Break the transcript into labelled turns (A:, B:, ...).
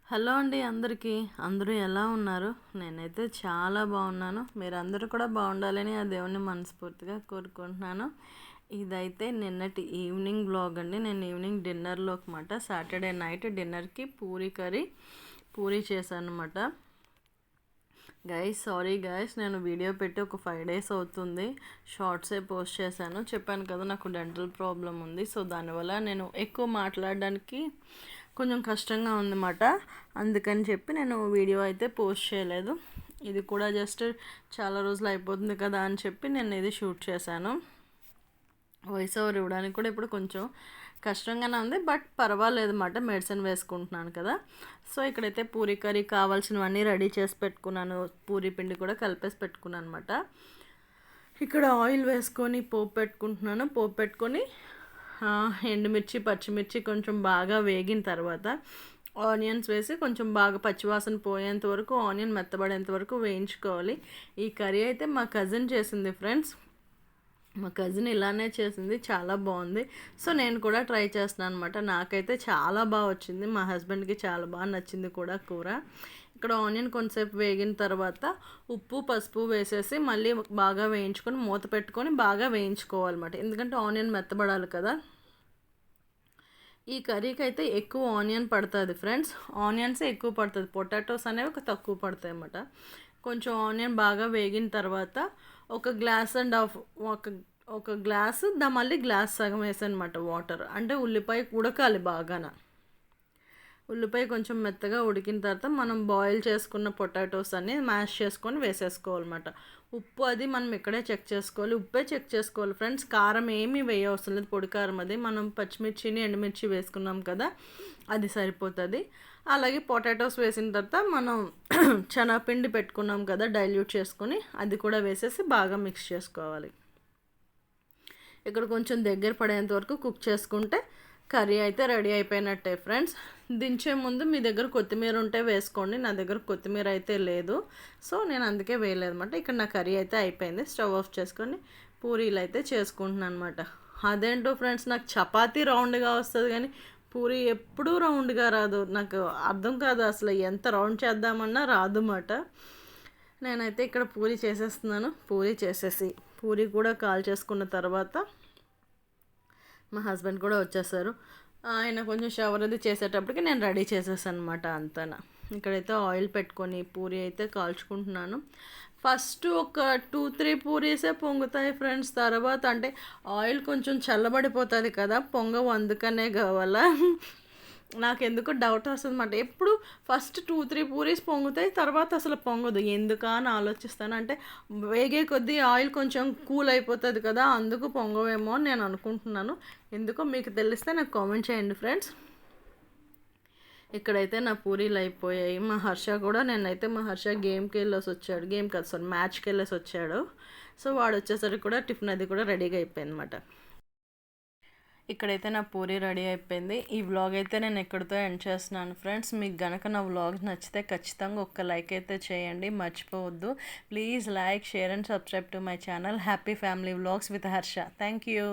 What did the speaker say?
A: Hello అండి అందరికీ. అందరూ ఎలా ఉన్నారు? నేనైతే చాలా బాగున్నాను. మీరందరూ కూడా బాగుండాలని ఆ దేవుని మనస్ఫూర్తిగా కోరుకుంటున్నాను. ఇదైతే నిన్నటి ఈవినింగ్ వ్లాగ్ అండి. నేను ఈవినింగ్ డిన్నర్లోకి మాట సాటర్డే నైట్ డిన్నర్కి పూరీ కర్రీ పూరీ చేశాను అనమాట. సారీ గైస్, నేను వీడియో పెట్టి ఒక 5 days అవుతుంది. షార్ట్సే పోస్ట్ చేశాను. చెప్పాను కదా నాకు డెంటల్ ప్రాబ్లం ఉంది. సో దానివల్ల నేను ఎక్కువ మాట్లాడడానికి కొంచెం కష్టంగా ఉందన్నమాట. అందుకని చెప్పి నేను వీడియో అయితే పోస్ట్ చేయలేదు. ఇది కూడా జస్ట్ చాలా రోజులు అయిపోతుంది కదా అని చెప్పి నేను ఇది షూట్ చేశాను. వాయిస్ ఓవర్ ఇవ్వడానికి కూడా ఇప్పుడు కొంచెం కష్టంగానే ఉంది, బట్ పర్వాలేదు అన్నమాట. మెడిసిన్ వేసుకుంటున్నాను కదా. సో ఇక్కడైతే పూరీ కర్రీ కావాల్సినవన్నీ రెడీ చేసి పెట్టుకున్నాను. పూరీ పిండి కూడా కలిపేసి పెట్టుకున్నాను అనమాట. ఇక్కడ ఆయిల్ వేసుకొని పోపు పెట్టుకుంటున్నాను. పోపు పెట్టుకొని ఎండుమిర్చి పచ్చిమిర్చి కొంచెం బాగా వేగిన తర్వాత ఆనియన్స్ వేసి కొంచెం బాగా పచ్చివాసన పోయేంత వరకు, ఆనియన్ మెత్తబడేంత వరకు వేయించుకోవాలి. ఈ కర్రీ అయితే మా కజిన్ చేసింది ఫ్రెండ్స్. మా కజిన్ ఇలానే చేసింది, చాలా బాగుంది. సో నేను కూడా ట్రై చేస్తున్నాను అనమాట. నాకైతే చాలా బాగా వచ్చింది, మా హస్బెండ్కి చాలా బాగా నచ్చింది కూడా కూర. ఇక్కడ ఆనియన్ కొంతసేపు వేగిన తర్వాత ఉప్పు పసుపు వేసేసి మళ్ళీ బాగా వేయించుకొని మూత పెట్టుకొని బాగా వేయించుకోవాలన్నమాట. ఎందుకంటే ఆనియన్ మెత్తబడాలి కదా. ఈ కర్రీకి అయితే ఎక్కువ ఆనియన్ పడుతుంది ఫ్రెండ్స్. ఆనియన్స్ ఎక్కువ పడుతుంది, పొటాటోస్ అనేవి ఒక తక్కువ పడతాయి అన్నమాట. కొంచెం ఆనియన్ బాగా వేగిన తర్వాత ఒక గ్లాస్ అండ్ హాఫ్ ఒక గ్లాసు మళ్ళీ గ్లాస్ సగం వేసానమాట వాటర్. అంటే ఉల్లిపాయ ఉడకాలి బాగాన. ఉల్లిపాయ కొంచెం మెత్తగా ఉడికిన తర్వాత మనం బాయిల్ చేసుకున్న పొటాటోస్ అన్ని మ్యాష్ చేసుకొని వేసేసుకోవాలన్నమాట. ఉప్పు అది మనం ఇక్కడే చెక్ చేసుకోవాలి, ఉప్పే చెక్ చేసుకోవాలి ఫ్రెండ్స్. కారం ఏమీ వేయవసరం లేదు, పొడి కారం అది మనం పచ్చిమిర్చిని ఎండుమిర్చి వేసుకున్నాం కదా, అది సరిపోతుంది. అలాగే పొటాటోస్ వేసిన తర్వాత మనం శనగపిండి పెట్టుకున్నాం కదా డైల్యూట్ చేసుకొని, అది కూడా వేసేసి బాగా మిక్స్ చేసుకోవాలి. ఇక్కడ కొంచెం దగ్గర పడేంత వరకు కుక్ చేసుకుంటే కర్రీ అయితే రెడీ అయిపోయినట్టే ఫ్రెండ్స్. దించే ముందు మీ దగ్గర కొత్తిమీర ఉంటే వేసుకోండి. నా దగ్గర కొత్తిమీర అయితే లేదు, సో నేను అందుకే వేయలేదన్నమాట. ఇక్కడ నా కర్రీ అయితే అయిపోయింది. స్టవ్ ఆఫ్ చేసుకొని పూరీలు అయితే చేసుకుంటున్నాను అనమాట. అదేంటో ఫ్రెండ్స్, నాకు చపాతీ రౌండ్గా వస్తుంది కానీ పూరీ ఎప్పుడూ రౌండ్గా రాదు. నాకు అర్థం కాదు అసలు, ఎంత రౌండ్ చేద్దామన్నా రాదు అన్నమాట. నేనైతే ఇక్కడ పూరీ చేసేస్తున్నాను. పూరీ చేసేసి పూరీ కూడా కాల్ చేసుకున్న తర్వాత మా హస్బెండ్ కూడా వచ్చేసారు. ఆయన కొంచెం షవర్ అది చేసేటప్పటికి నేను రెడీ చేసేసాను అనమాట అంతా. ఇక్కడైతే ఆయిల్ పెట్టుకొని పూరీ అయితే కాల్చుకుంటున్నాను. ఫస్ట్ ఒక 2-3 పూరీసే పొంగుతాయి ఫ్రెండ్స్. తర్వాత అంటే ఆయిల్ కొంచెం చల్లబడిపోతుంది కదా, పొంగవు. అందుకనే కావాలా నాకు ఎందుకు డౌట్ వస్తుంది అన్నమాట. ఎప్పుడు ఫస్ట్ 2-3 పూరీస్ పొంగుతాయి, తర్వాత అసలు పొంగదు. ఎందుకా అని ఆలోచిస్తాను. అంటే వేగే కొద్దీ ఆయిల్ కొంచెం కూల్ అయిపోతుంది కదా, అందుకు పొంగవేమో అని నేను అనుకుంటున్నాను. ఎందుకో మీకు తెలిస్తే నాకు కామెంట్ చేయండి ఫ్రెండ్స్. ఇక్కడైతే నా పూరీలు అయిపోయాయి. మా హర్ష కూడా, నేనైతే మా హర్ష గేమ్కి వెళ్ళేసి వచ్చాడు, గేమ్ కాదు సారీ మ్యాచ్కి వెళ్ళేసి వచ్చాడు. సో వాడు వచ్చేసరికి కూడా టిఫిన్ అది కూడా రెడీగా అయిపోయింది అనమాట. ఇక్కడైతే నా పూరీ రెడీ అయిపోయింది. ఈ వ్లాగ్ అయితే నేను ఎక్కడితో ఎండ్ చేస్తున్నాను ఫ్రెండ్స్. మీకు గనక నా వ్లాగ్ నచ్చితే ఖచ్చితంగా ఒక్క లైక్ అయితే చేయండి, మర్చిపోవద్దు. Please like, share and subscribe to my channel happy family vlogs with Harsha. Thank you.